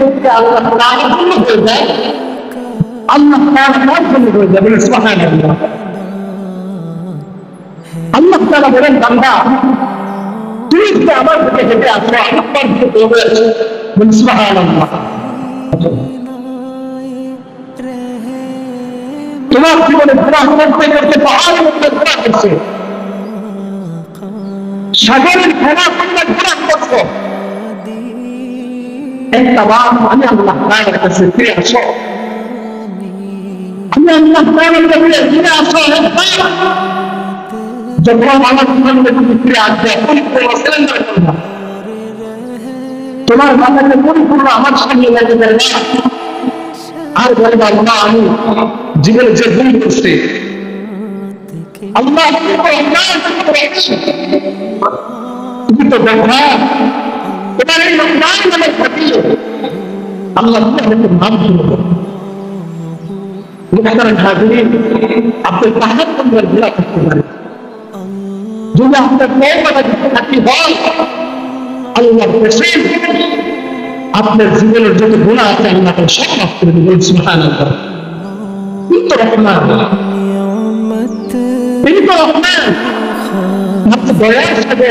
করতে আল্লাহ তাআলা পূর্ণ হয়ে যায়, আল্লাহ তাআলা তার জন্য হয়ে যাবে। সুবহানাল্লাহ। আল্লাহ তাআলা বলেন, বান্দা তুই যে আমার দিকে হেঁটে আসো, আমার দিকে দৌড়ে আসো, বলি সুবহানাল্লাহ। তোমার জীবনে গুনাহ করতে করতে পাহাড়ের মধ্যে গুনাহ করছে, সাগরের ফেনা করলে গুনাহ করছো, একটা বার আমি আল্লাহ তাআলার কাছে ফিরে আসো, আমি আল্লাহ তাআলার কাছে ফিরে আসো। যখন আমার জীবনে তুমি ফিরে আসবে, পরিপূর্ণ সিলিন্ডার করবা, তোমার মাথাকে পরিপূর্ণ আমার সামনে লাগে দেবে না। আর বলবা না, আমি জীবনে যে ভুল করছি আল্লাহ তুমি তো দেখা, তোমার এই রমজান নামে থাকি আল্লাহ তোমাকে মাফ করবে। আপনার পাহাড় তোমার গুণা করতে পারে, যদি আপনার তওবা দিতে থাকি হয় আল্লাহ রসুল আপনার জীবনের যত গুনাহ আছে আল্লাহ তাআলা সব মাফ করে দিবেন। সুবহানাল্লাহ। তিনি তো রহমান, তিনি তো রহমান, আপনি দয়ার সাথে